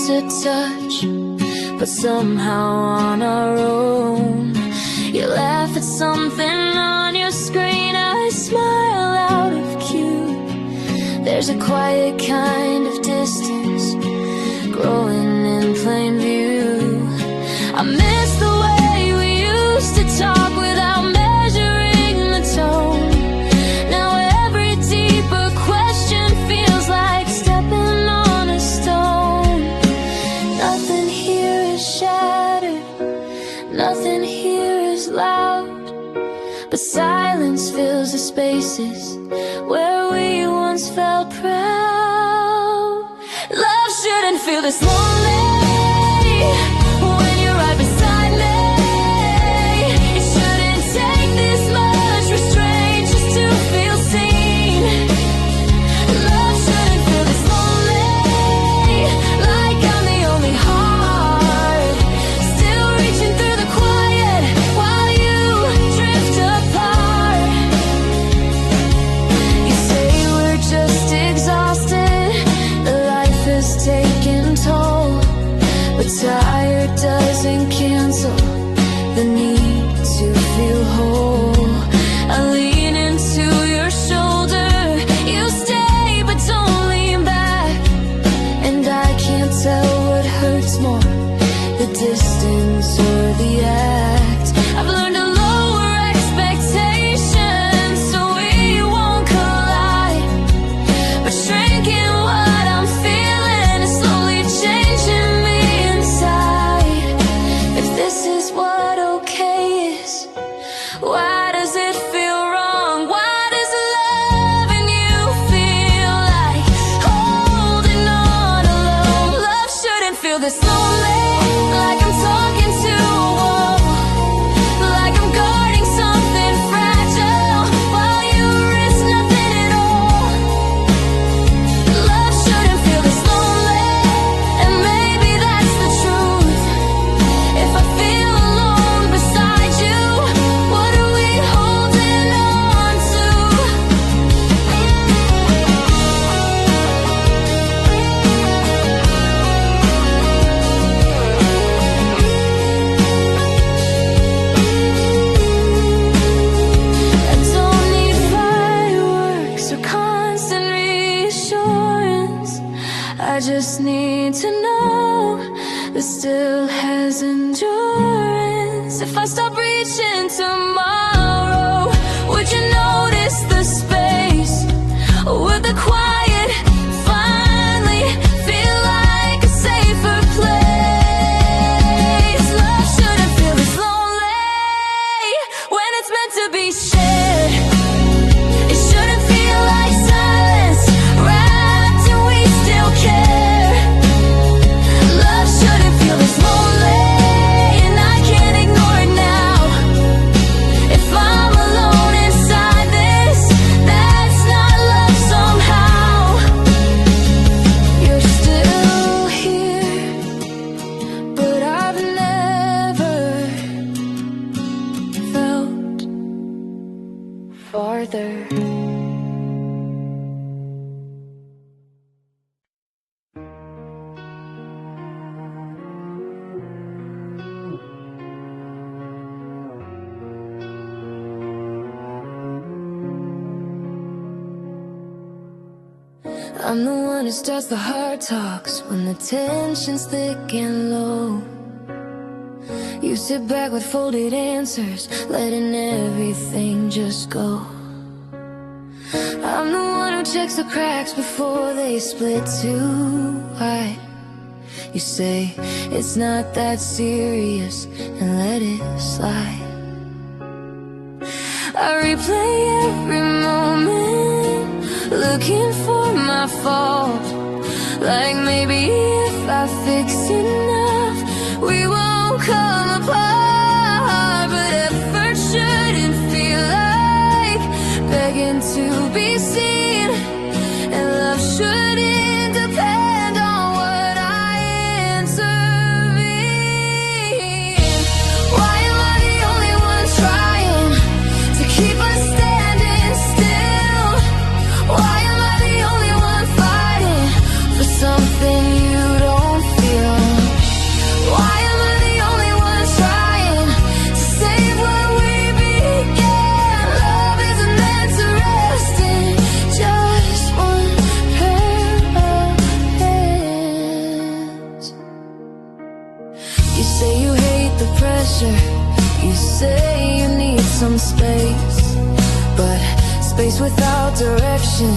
to touch, but somehow on our own. You laugh at something on your screen, I smile out of cue. There's a quiet kind of distance growing in plain view. I miss the way we used to talk without measuring the tone. Now every deeper question feels like stepping on a stone. Nothing here is shattered, nothing here is loud, but silence fills the spaces where we once felt proud. Love shouldn't feel this lonely when you're right beside me. It shouldn't take this much restraint just to feel seen. Love shouldn't feel this lonely, like I'm the only heart still reaching through the quiet while you drift apart. You say we're just exhausted, that life has taken toll, but tired doesn't cancel the need to feel whole. I lean into your shoulder, you stay but don't lean back, and I can't tell what hurts more, the distance or the act. I've learned to lower expectations so we won't collide, but shrinking what I'm feeling is slowly changing me inside. If this is what okay is, why does it feel wrong? Why does loving you feel like holding on alone? Love shouldn't feel this lonely, like I'm talking to a wall, like I'm guarding something fragile while you risk nothing at all. Love shouldn't feel this lonely, and maybe that's the truth. If I feel alone beside you, what are we holding on to? I don't need fireworks or constant reassurance. I just need to know that still has endurance. If I stop reaching tomorrow, would you notice the space? Or would the quiet finally feel like a safer place? Love shouldn't feel this lonely when it's meant to be shared. It shouldn't feel like silence wrapped and we still care. Love shouldn't feel this lonely, and I can't ignore it now. If I'm alone inside this, that's not love somehow. You're still here, but I've never felt farther. I'm the one who starts the hard talks when the tension's thick and low. You sit back with folded answers, letting everything just go. I'm the one who checks the cracks before they split too wide. You say it's not that serious and let it slide. I replay every moment, looking for my fault, like maybe if I fix enough we won't come apart. But effort shouldn't feel like begging to be seen, and love shouldn't depend on what I intervene. Why am I the only one trying to keep us standing still? Why am I the only one fighting for something you don't feel? direction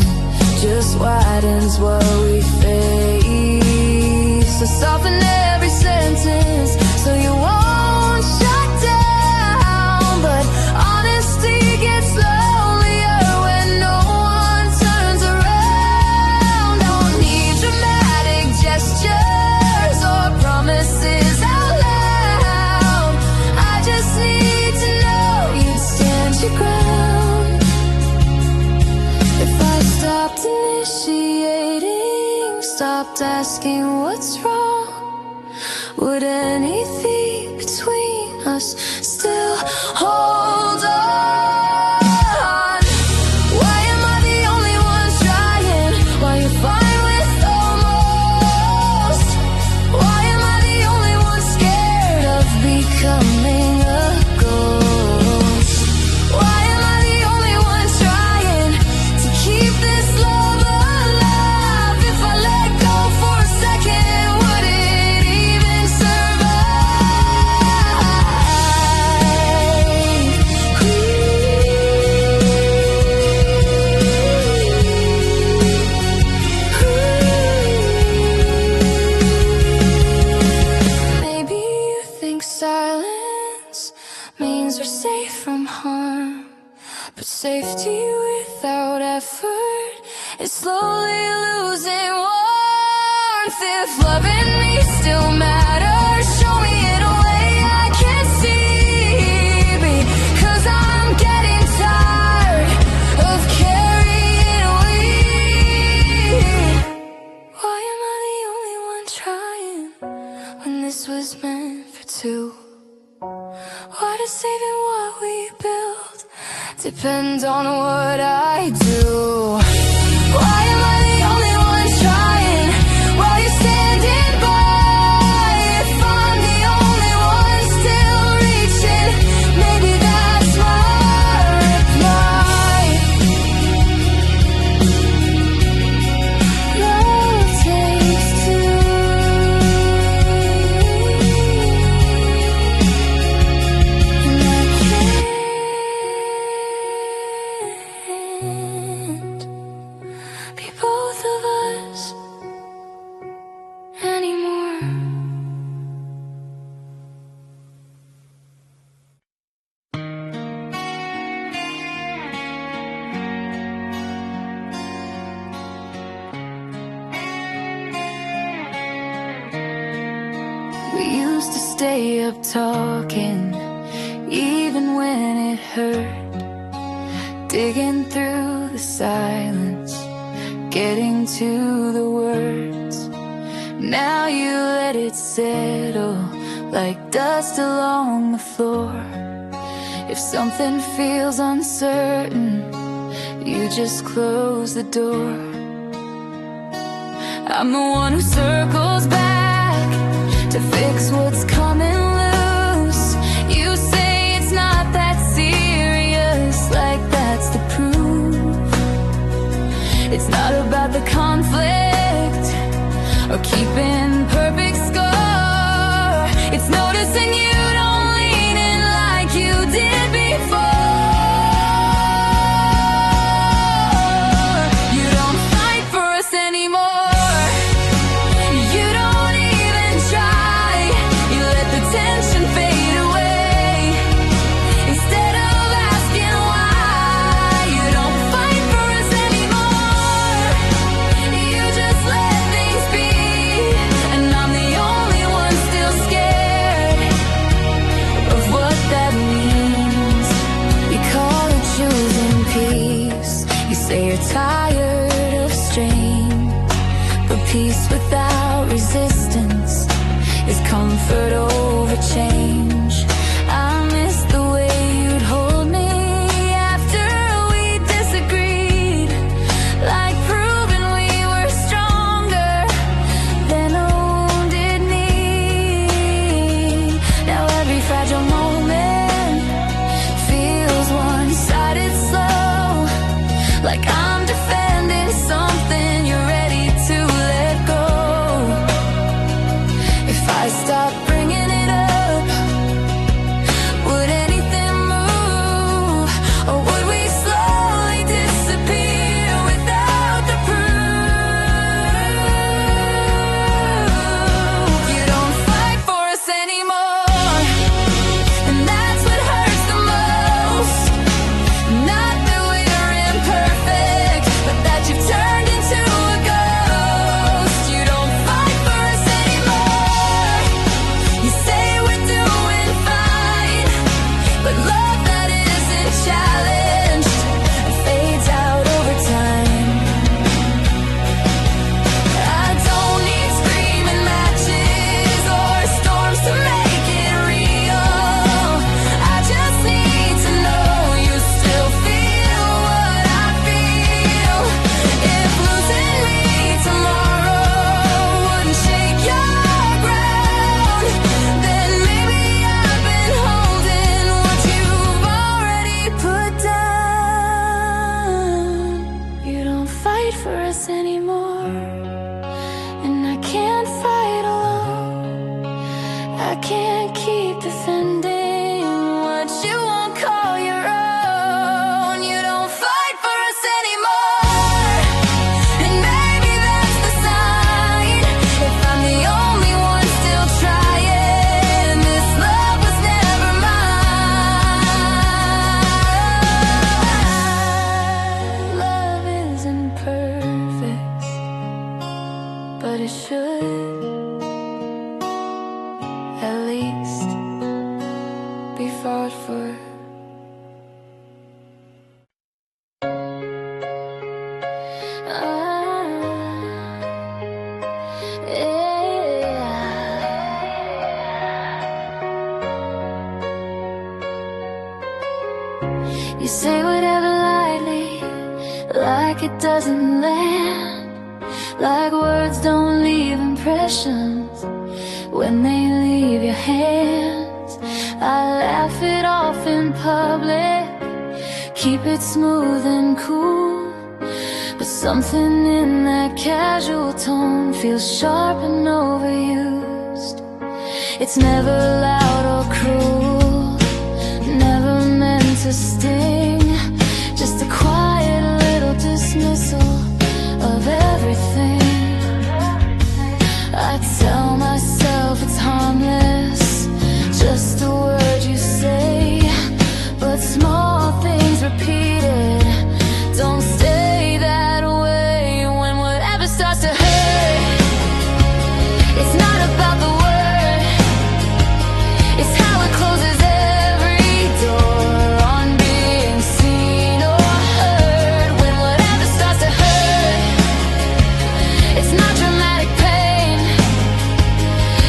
just widens what we face. So soften every sentence so you won't shut down. But honesty gets lonelier when no one turns around. Don't need dramatic gestures or promises out loud. I just need to know you'd stand your ground. If I stopped initiating, stopped asking what's wrong, would anything between us still hold on? Why am I the only one trying? Why you fine with almost? Why am I the only one scared of becoming a ghost? Why am I the only one trying to keep this love alive? If I let go for a second, would it even survive? Maybe you think silence means we're safe from harm, but safety without effort is slowly losing warmth. If loving me still matters, show me in a way I can't see. Because I'm getting tired of carrying weight. Why am I the only one trying when this was meant for two? Why does saving what we build depend on what I do? Why am I the only one trying while you're standing by? If I'm the only one still reaching, maybe that's my reply. Love takes two. And I can't be both of us anymore. We used to stay up talking, even when it hurt, digging through the silence, getting to the words. Now you let it settle like dust along the floor. If something feels uncertain, you just close the door. I'm the one who circles back to fix what's coming loose. You say it's not that serious, like that's the proof. It's not about the conflict or keeping perfect score. It's noticing you don't lean in like you did before. You don't fight for us anymore. You don't even try. You let the tension fade away. Instead of asking why, you don't fight for us anymore. You just let things be, and I'm the only one still scared of what that means. You call it choosing peace. You say you're tired of strain, but peace without resistance is comfort over change. I miss the way you'd hold me after we disagreed, like proving we were stronger than a wounded knee. Now every fragile moment feels one-sided slow, like I'm defending something you're ready to let go. If I stop bringing it up, would anything move? Or would we slowly disappear for us anymore, and I can't fight alone. I can't keep defending what you won't call your own. You don't fight for us anymore, and maybe that's the sign. If I'm the only one still trying, this love was never mine. Love isn't perfect, but it should at least be fought for. You say whatever lightly, like it doesn't land, like words don't leave impressions when they leave your hands. I laugh it off in public, keep it smooth and cool, but something in that casual tone feels sharp and overused. It's never loud or cruel, never meant to sting, just a quiet little dismissal of everything. I tell myself it's harmless, just a word you say, but small things repeated don't stay that way. When whatever starts to hurt, it's not about the word, it's how it closes every door on being seen or heard. When whatever starts to hurt, it's not dramatic pain,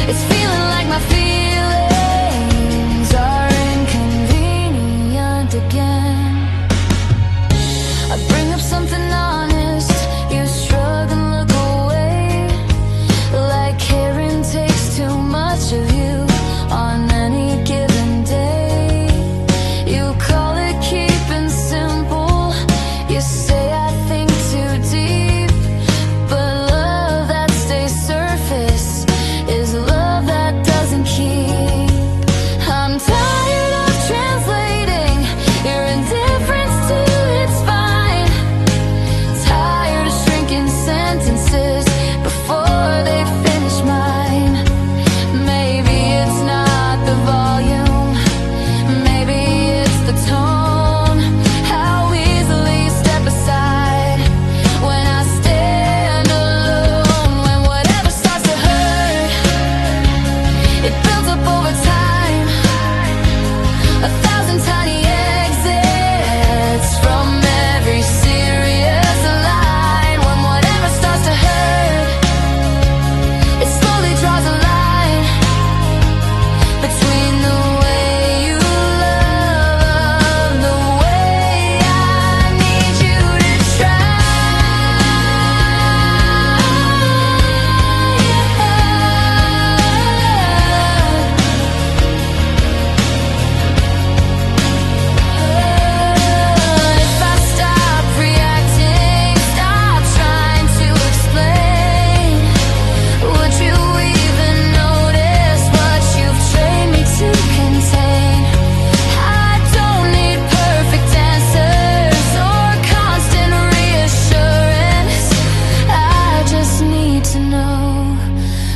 it's feeling like my feelings are inconvenient again. I bring up something honest, you shrug and look away, like caring takes too much of you on any given day. You call it keeping simple, you say I think too deep, but love that stays surface is love that doesn't keep. I'm tired of translating your indifference to it's fine, tired of shrinking sentences before they finish mine. Maybe it's not the volume, maybe it's the tone, how easily you step aside when I stand alone. When whatever starts to hurt, it builds up over time, 1,000 tiny exits from every serious line. When whatever starts to hurt, it slowly draws a line between the way you love, the way I need you to try. If I stop reacting, stop trying to explain, would you even notice what you've trained me to contain? I don't need perfect answers or constant reassurance, I just need to know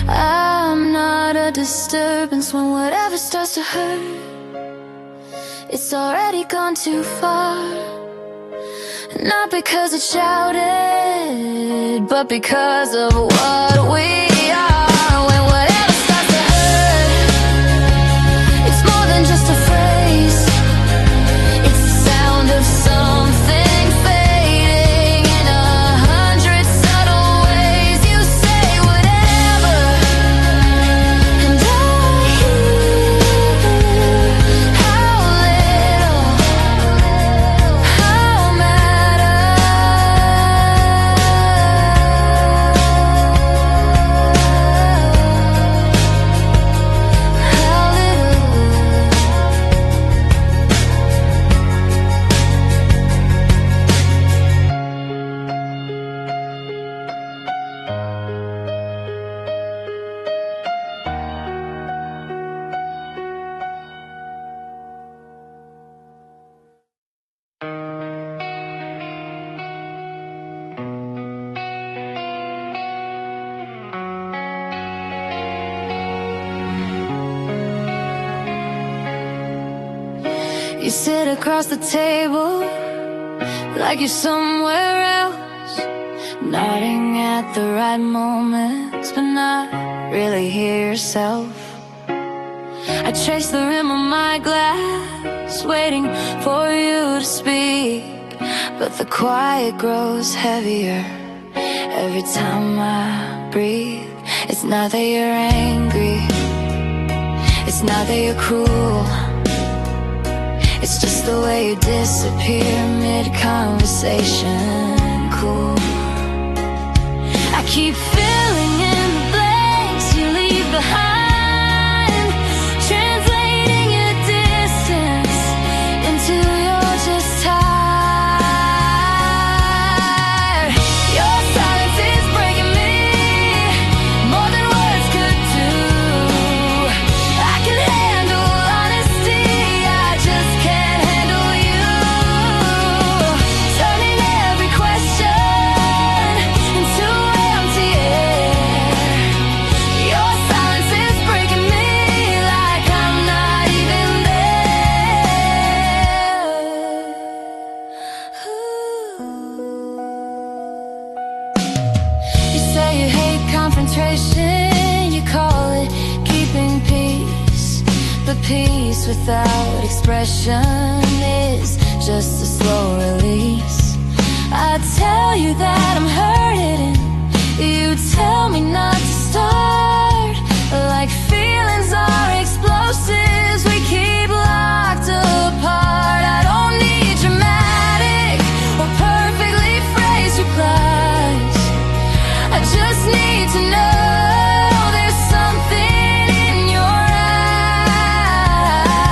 I'm not a disturbance. When whatever starts to hurt, it's already gone too far. Not because it's shouted, but because of what we are. When whatever starts to hurt, it's more than just a phrase, it's the sound of something fading in 100 subtle ways. You say whatever, and I hear how little, how mad I You sit across the table like you're somewhere else, nodding at the right moments, but not really here yourself. I trace the rim of my glass, waiting for you to speak, but the quiet grows heavier every time I breathe. It's not that you're angry, it's not that you're cruel, it's just the way you disappear mid-conversation. Cool. I keep filling in the blanks you leave behind, translating your distance into you're just tired. Your silence is breaking me more than words could do. I can handle honesty, I just can't handle you. Turning every question into empty air. Your silence is breaking me like I'm not even there. You say you hate confrontation, you call it keeping peace, but peace without expression is just a slow release. I tell you that I'm hurting, you tell me not to start. Like feelings are explosives, we keep locked apart. I don't need dramatic or perfectly phrased replies, I just need to know there's something in your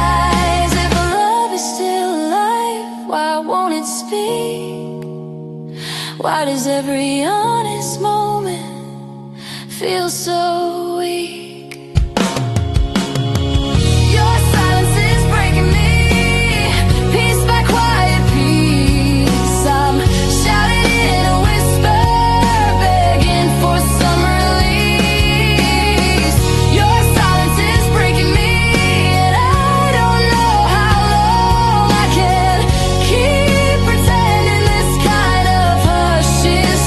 eyes. If love is still alive, why won't it speak? Why does every honest moment feel so weak? Your silence is breaking me, piece by quiet piece. I'm shouting in a whisper, begging for some release. Your silence is breaking me, and I don't know how long I can keep pretending this kind of hush is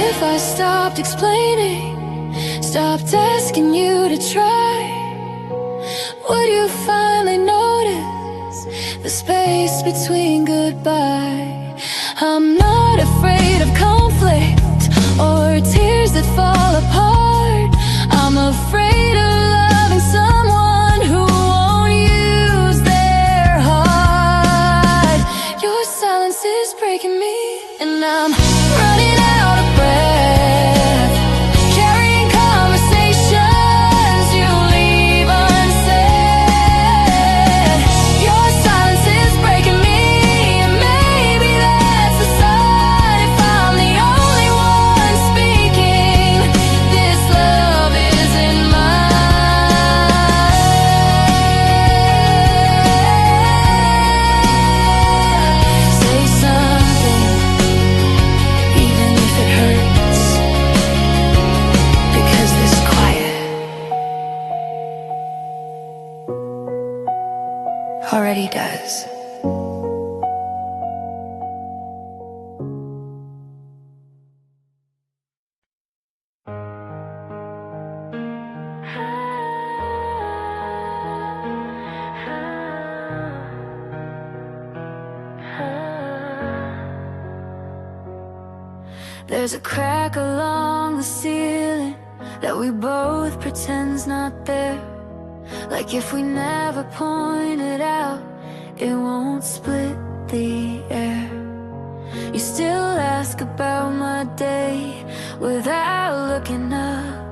If I stopped explaining, stopped asking you to try, would you finally notice the space between goodbye? I'm not afraid of conflict or tears that fall apart. I'm afraid of loving someone who won't use their heart. Your silence is breaking me, and I'm running out of breath, carrying conversations you leave unsaid. Your silence is breaking me, and maybe that's a sign. If I'm the only one speaking, this love isn't mine. Say something, even if it hurts, because this quiet already does. There's a crack along the ceiling that we both pretend's not there. Like if we never point it out, it won't split the air. You still ask about my day without looking up,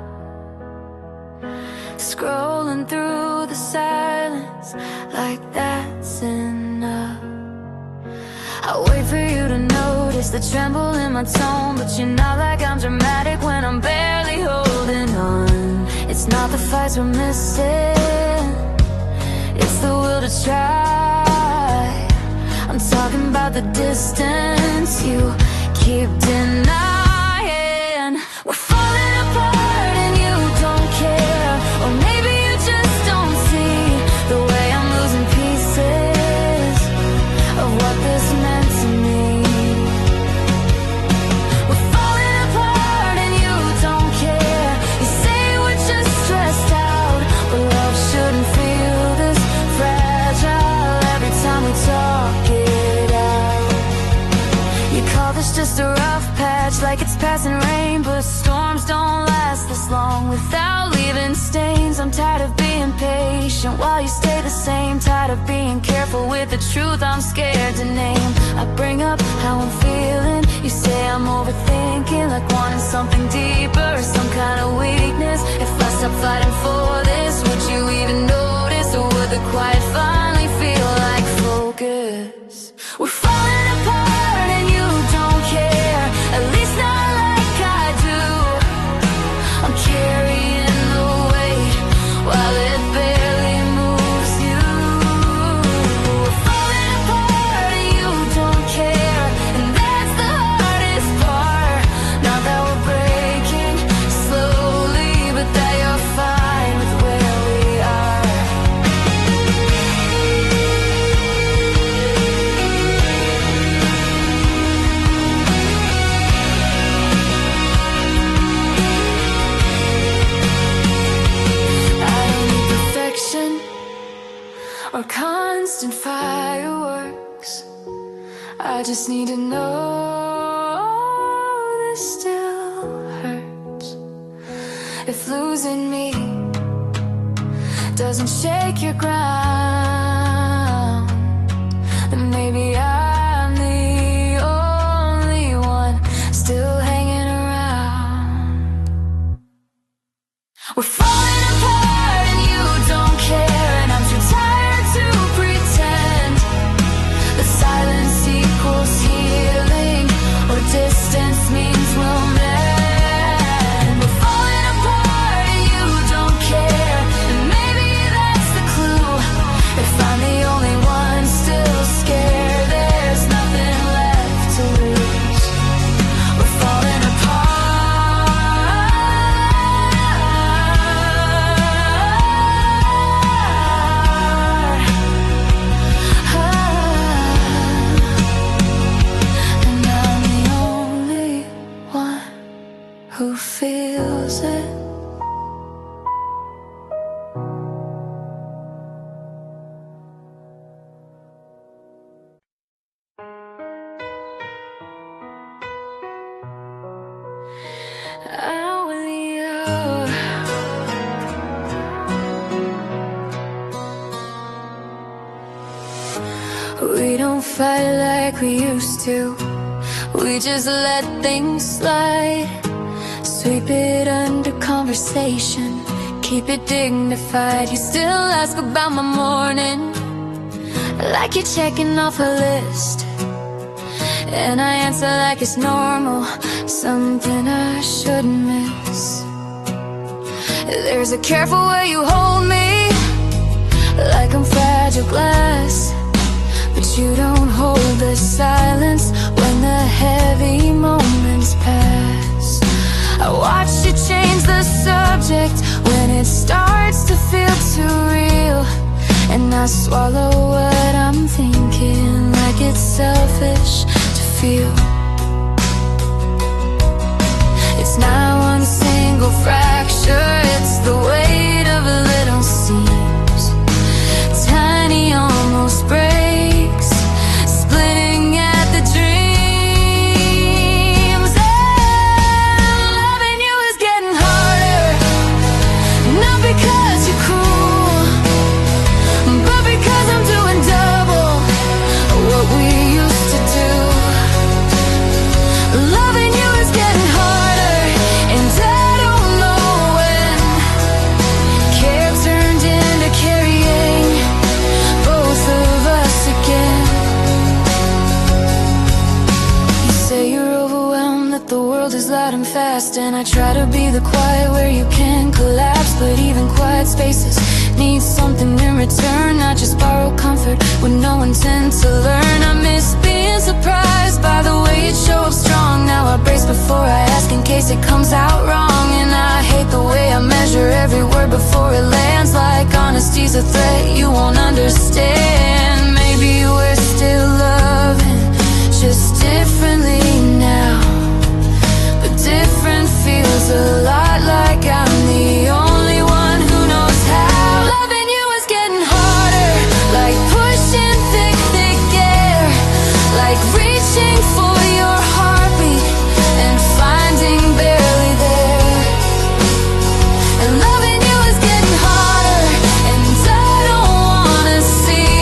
scrolling through the silence like that's enough. I wait for you to notice the tremble in my tone, but you're not like I'm dramatic when I'm barely holding on. It's not the fights we're missing, it's the will to try. I'm talking about the distance you keep denying. We're falling apart and you don't care, or maybe you just don't see the way I'm losing pieces of what this meant to me. We're falling apart and you don't care. You say we're just stressed out, but love shouldn't feel this fragile every time we talk it out. You call this just a rough patch, like it's passing rain, but storms don't last this long without leaving stains. I'm tired of being patient while you stay the same, tired of being careful with the truth I'm scared to name. I bring up how I'm feeling, you say I'm overthinking, like wanting something deeper or some kind of weakness. If I stop fighting for this, would you even notice, or would the quiet finally feel like focus? We're falling apart and you don't care, at least not like I do. I'm carrying the weight while it barely moves you. We're falling apart and you don't care, and that's the hardest part. Not that we're breaking slowly, but that you're fine with where we are. I don't need perfection or constant fireworks. I just need to know this still hurts. If losing me doesn't shake your ground, then maybe I'm the only one still hanging around. We're falling apart and you don't care, and I'm too tired to pretend that silence equals healing, or distance means we'll mend. We're falling apart and you don't care, and maybe that's the clue. If I'm the only one still scared, there's nothing left to lose. We're falling apart. And I'm the only one who feels it. Out with you. We don't fight like we used to. We just let things slide. Sweep it under conversation, keep it dignified. You still ask about my morning, like you're checking off a list, and I answer like it's normal, something I shouldn't miss. There's a careful way you hold me, like I'm fragile glass, but you don't hold the silence when the heavy moments pass. I watch you change the subject when it starts to feel too real, and I swallow what I'm thinking like it's selfish to feel. It's not one single fracture, it's the weight of little seams, tiny almost breaks, splitting at the dreams. And loving you is getting harder, not because you're cruel, but because I'm doing double what we used to do. Loving you is getting harder, and I don't know when. Care turned into carrying both of us again. You say you're overwhelmed, that the world is loud and fast, and I try to be the quiet where you can collapse, but even quiet spaces need something in return, not just borrow comfort with no intent to learn. I miss being surprised by the way it show up strong. Now I brace before I ask in case it comes out wrong. And I hate the way I measure every word before it lands, like honesty's a threat you won't understand. Maybe we're still loving, just differently now. But different feels a lot like I'm the only one who knows how. Loving you is getting harder, like pushing thick, thick air, like reaching for your heartbeat and finding barely there. And loving you is getting harder, and I don't wanna see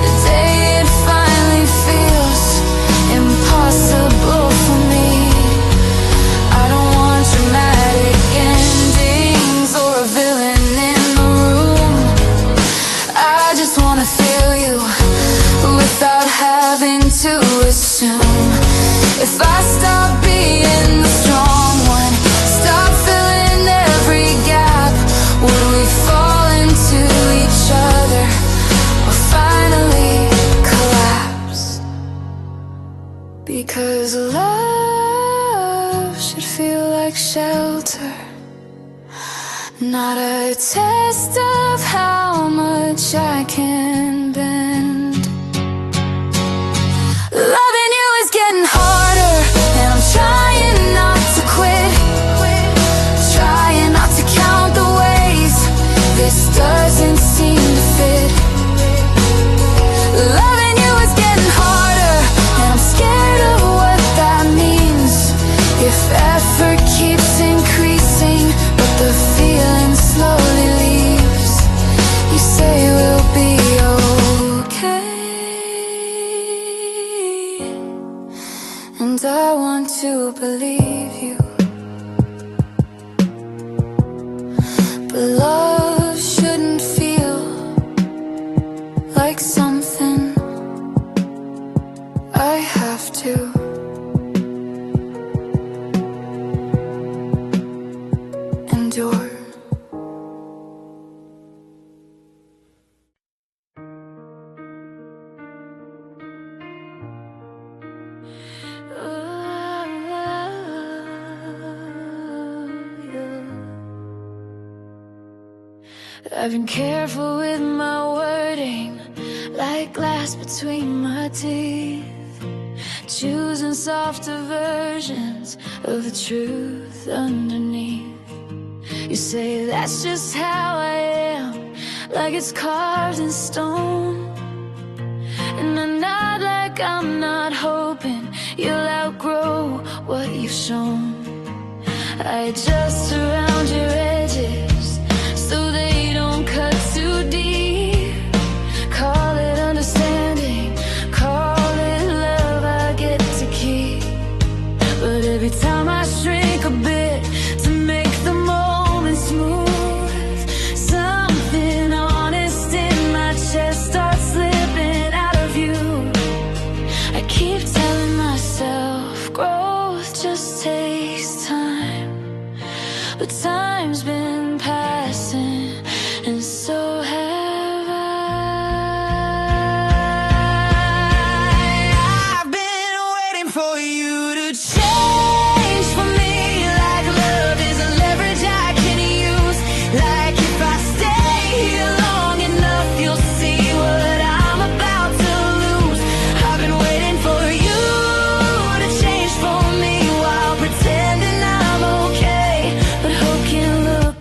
the day it finally feels impossible for me. I don't want dramatic endings or a villain in the room. I just wanna feel you without having to assume. If I stop being the strong one, stop filling every gap, would we fall into each other or finally collapse? Because love should feel like shelter, not a test of how much I can bend. Loving you is getting harder, and I'm trying not to quit, trying not to count the ways this doesn't seem to fit. Loving you is getting harder, and I'm scared of what that means. If effort keeps increasing, but the feeling slowly leaves, you say we'll be okay. And I want to believe you, but love shouldn't feel like something I have to endure. I've been careful with my wording, like glass between my teeth, choosing softer versions of the truth underneath. You say that's just how I am, like it's carved in stone. And I nod like I'm not hoping you'll outgrow what you've shown. I adjust around your edges so they don't cut too deep. Call it understanding, call it love I get to keep. But every time I shrink a bit to make the moment smooth, something honest in my chest starts slipping out of you. I keep telling myself growth just takes time, but time's been passing, and so have I. I've been waiting for you to change for me, like love is a leverage I can use. Like if I stay here long enough, you'll see what I'm about to lose. I've been waiting for you to change for me while pretending I'm okay, but hope can look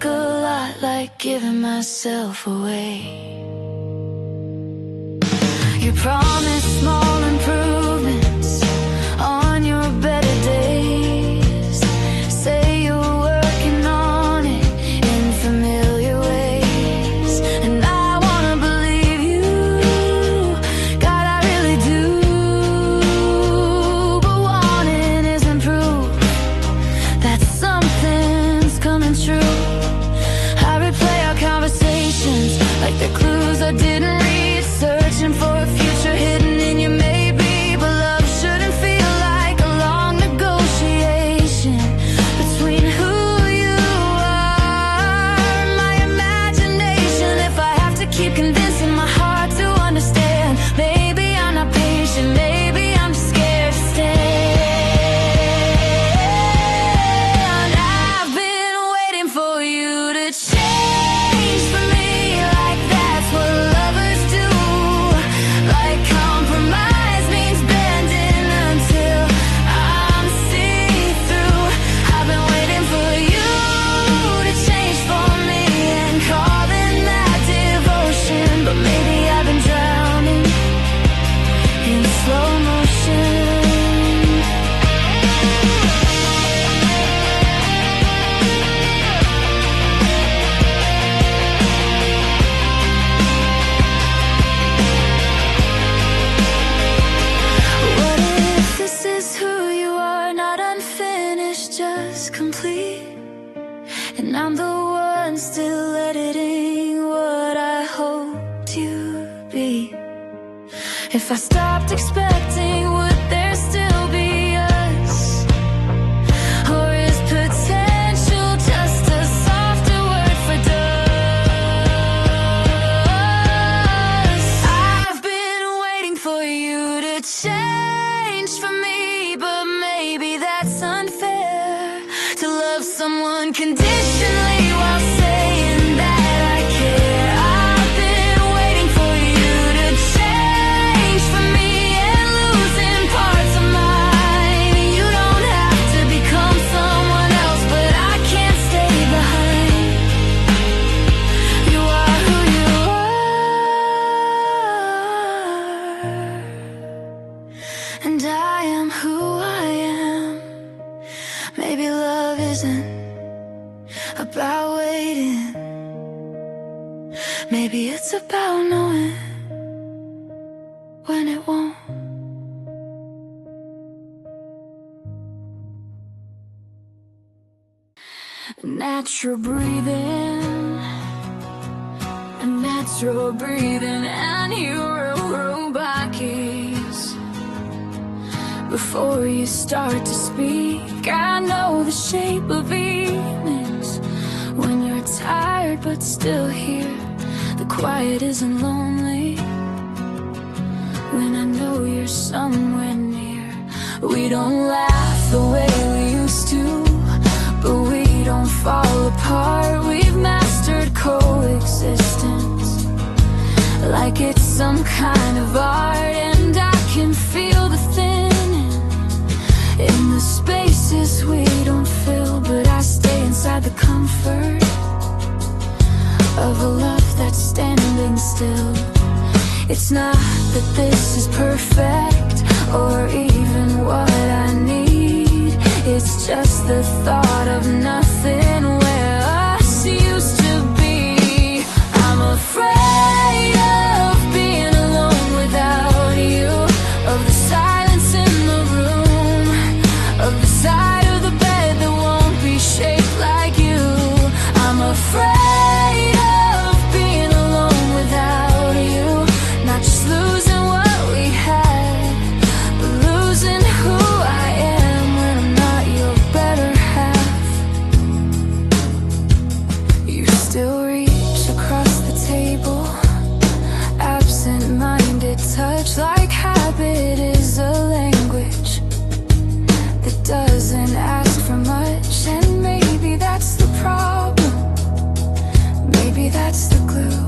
is complete, and I'm the one still editing what I hoped you'd be. If I stopped expecting, would there still be us? Or is potential just a softer word for dust? I've been waiting for you to change for me, but maybe that's unfair, to love someone conditionally while saying that I care. I've been waiting for you to change for me and losing parts of mine. You don't have to become someone else, but I can't stay behind. You are who you are, and I am who I am. Maybe love isn't about waiting. Maybe it's about knowing when it won't. Natural breathing, natural breathing, and your robot keys. Before you start to speak, I know the shape of evenings, when you're tired but still here. The quiet isn't lonely when I know you're somewhere near. We don't laugh the way we used to, but we don't fall apart. We've mastered coexistence like it's some kind of art, and I can feel the thinning in the spaces we don't fill. But I stay inside the comfort of a love that's standing still. It's not that this is perfect or even what I need. It's just the thought of nothing where us used to be. I'm afraid of being alone without you, of the silence in the room, of the side of the bed that won't be shaped like you. I'm afraid of being alone without you, not just losing what we had, but losing who I am when I'm not your better half. You still reach across the table, absent-minded touch, like habit is a language that doesn't ask for much. And maybe that's the problem, maybe that's the glue.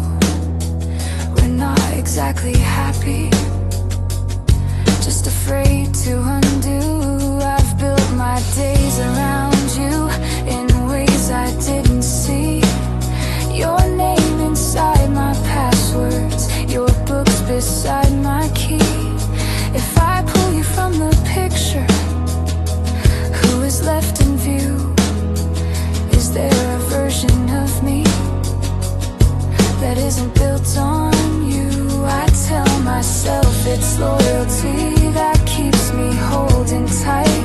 We're not exactly happy, just afraid to undo. I've built my days around you in ways I didn't see. Your name inside my passwords, your books beside my key. If I pull you from the picture, who is left in view? Is there a version of me that isn't built on you? I tell myself it's loyalty that keeps me holding tight,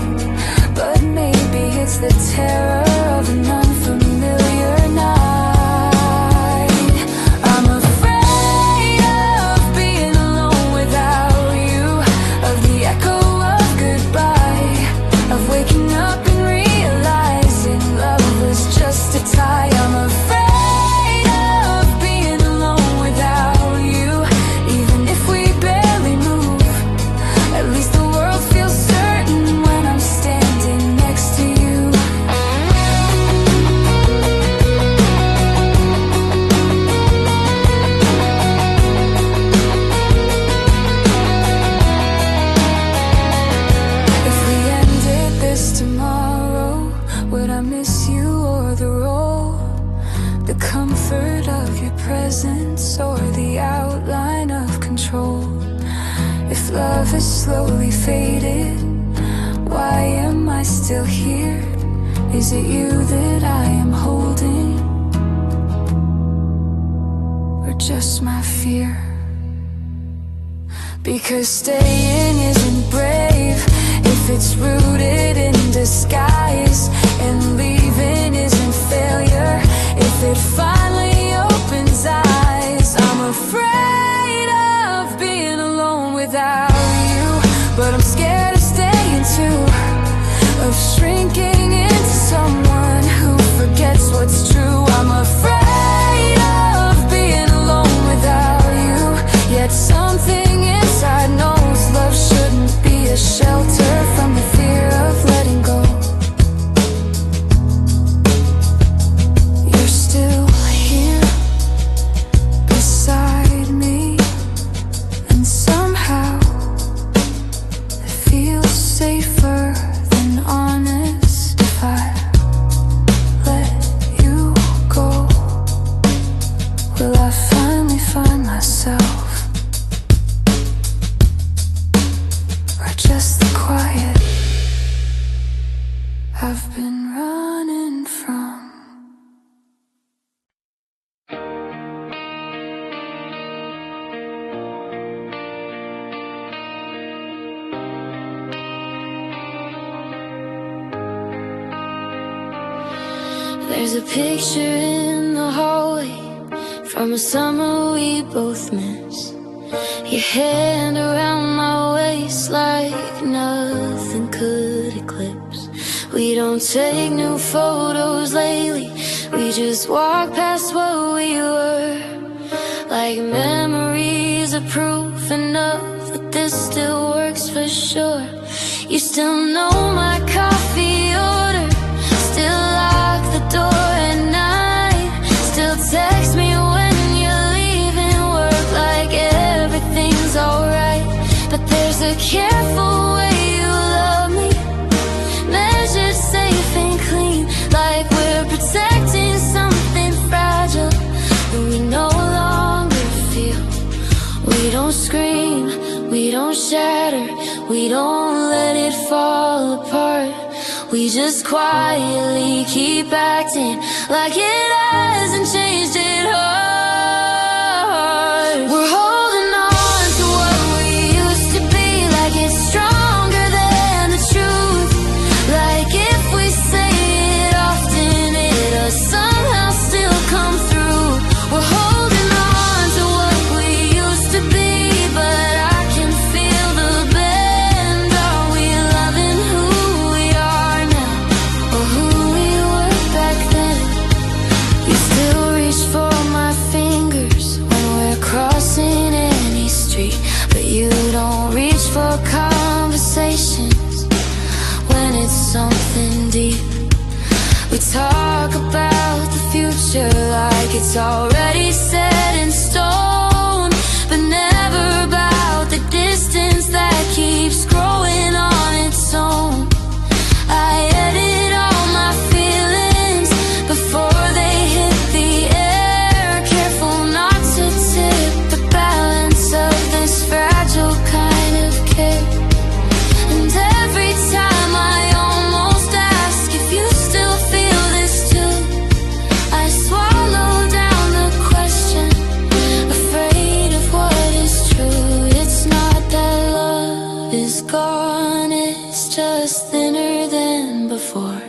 but maybe it's the terror of an unfamiliar night. I'm afraid of being alone without you, of the echo of goodbye, of waking up and realizing love was just a tie. I'm afraid of being alone without you, even if we barely move. At least the world feels certain when I'm standing next to you. If we ended this tomorrow, would I miss you or the role, the comfort of your presence, or the outline of control? If love is slowly faded, why am I still here? Is it you that I am holding, or just my fear? Because staying isn't brave if it's rooted in disguise. and leaving isn't failure. If it finally opens eyes, I'm afraid of being alone without you. But I'm scared of staying too, of shrinking into someone who forgets what's true. I'm afraid of being alone without you, yet something inside knows love shouldn't be a shelter from the fear of letting go. You're still here beside me, and somehow it feels safer than honest. If I let you go, will I finally find myself, or just the quiet I've been running from? There's a picture in the hallway from a summer we both miss. Your hand around my waist like nothing could eclipse. We don't take new photos lately, we just walk past what we were, like memories of proof enough that this still works for sure. You still know my coffee order, still lock the door at night, still text me when you're leaving work like everything's alright. But there's a careful way you love me, measured, safe and clean, like we're protecting something fragile that we no longer feel. We don't scream, we don't shatter, we don't let it fall apart. We just quietly keep acting like it hasn't changed at all. We're holding on to what we used to be, like it's stronger than the truth. Like if we say it often, it'll somehow still come through. We're holding on to what we used to be, but I can feel the bend. Are we loving who we are now, or who we were back then? You still reach for my fingers when we're crossing any street, but you don't reach for conversations when it's something deep. We talk about the future like it's already set in stone, but never about the distance that keeps growing on its own. I edit all my feelings before they hit the air, careful not to tip the balance of this fragile kind of care. And every time I almost ask if you still feel this too, I swallow down the question, afraid of what is true. It's not that love is gone, it's just thinner than before,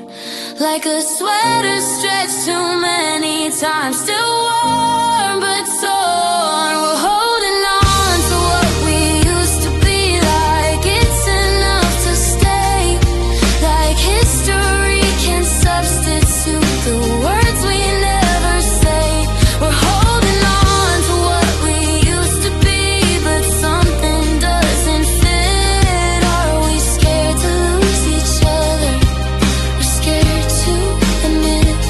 like a sweater stretched too many times, still warm but torn. We're holding on to what we used to be, like it's enough to stay, like history can substitute the words we never say. We're holding on to what we used to be, but something doesn't fit. Are we scared to lose each other, or scared to admit it?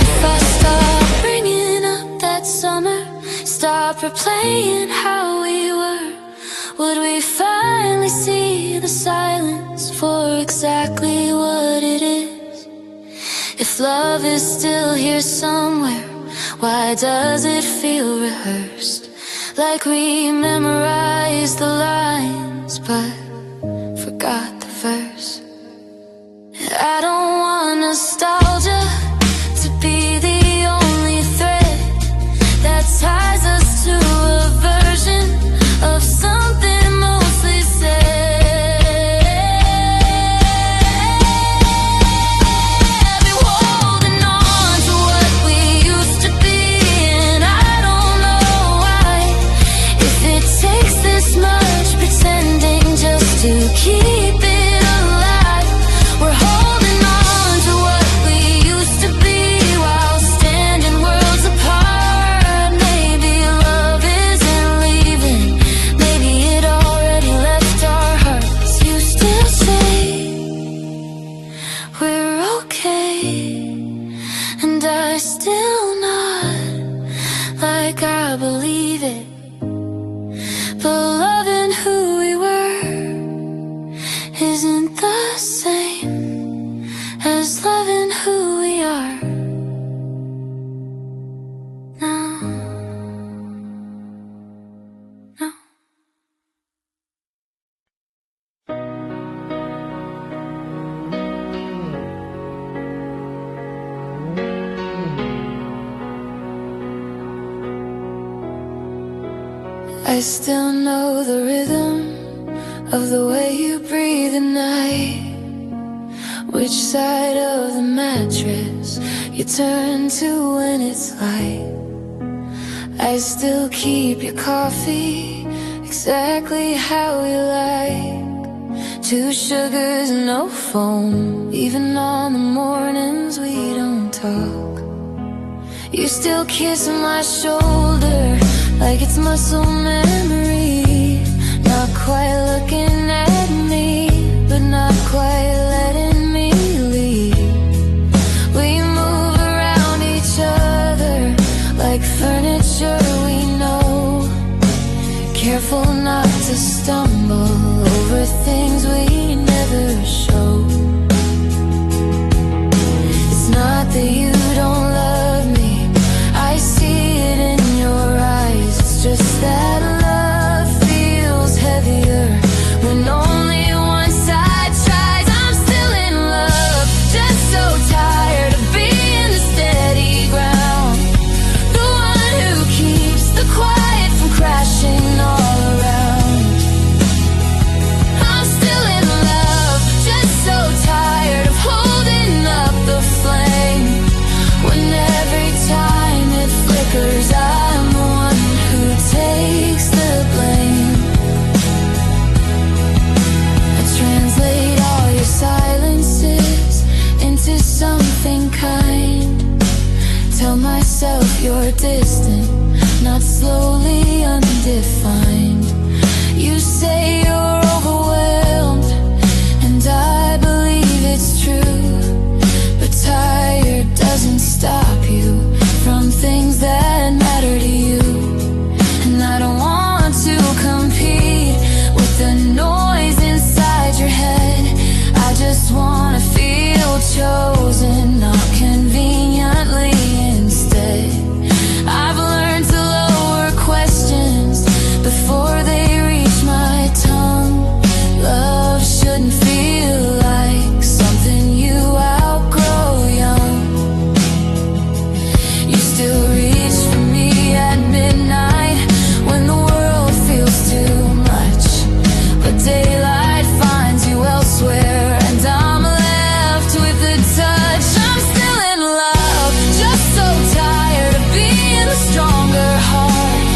If I stop bringing up that summer, stop replaying how we were, would we finally see the silence for exactly what it is? If love is still here somewhere, why does it feel rehearsed? Like we memorized the lines but forgot the verse. I don't want nostalgia to be the I still know the rhythm of the way you breathe at night, which side of the mattress you turn to when it's light. I still keep your coffee exactly how you like. 2 sugars, no foam, even on the mornings we don't talk. You still kiss my shoulder like it's muscle memory. Not quite looking at me, but not quite letting me leave. We move around each other like furniture we know, careful not to stumble over things we never show. It's not that you don't love me, I see it in your eyes. It's just that love feels heavier when only one side tries. I'm still in love, just so tired of being the steady ground, the one who keeps the quiet from crashing all around. I'm still in love, just so tired of holding up the flame, when every time it flickers I'm the one who takes the blame. I translate all your silences into something kind, tell myself you're distant, not slowly undefined. You say you're overwhelmed, and I believe it's true, but tired doesn't stop you from things that matter to you. And I don't want to compete with the noise inside your head. I just wanna feel chosen, not conveniently instead. I've learned to lower questions before they reach my tongue. Love shouldn't feel like something you outgrow young. You still reach for me at midnight when the world feels too much, but daylight finds you elsewhere, and I'm left with the touch. I'm still in love, just so tired of being the stronger heart,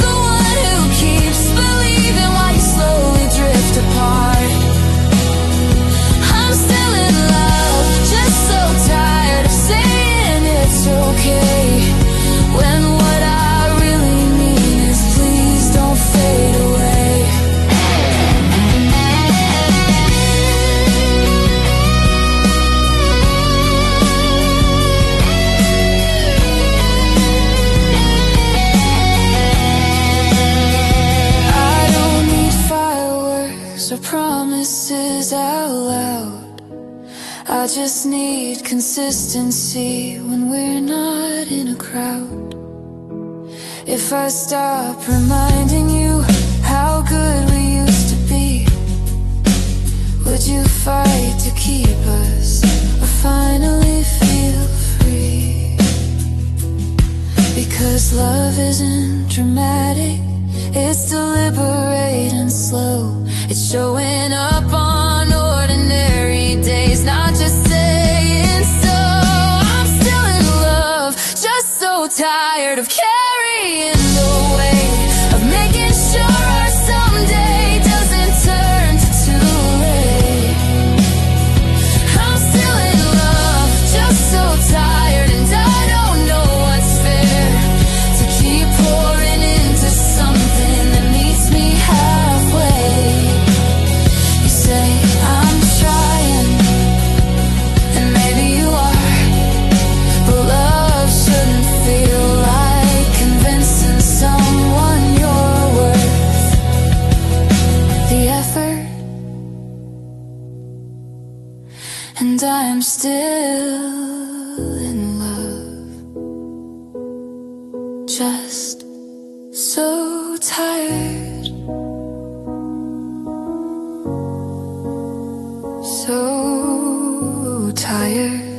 the one who keeps believing while you slowly drift apart. I'm still in love, just so tired of saying it's okay, when what I really mean is please don't fade away. I don't need fireworks or promises out loud, I just need consistency when we're not in a crowd. If I stop reminding you how good we used to be, would you fight to keep us, or finally feel free? Because love isn't dramatic, it's deliberate and slow. It's showing up on ordinary days, not just saying so. I'm still in love, just so tired of carrying the weight of making sure our someday doesn't turn to too late. I'm still in love, just so tired, and I don't know what's fair, to keep pouring into something that meets me halfway. You say I'm trying, and maybe you are, but love shouldn't feel like convincing someone you're worth the effort. And I'm still in love, just so tired, so tired.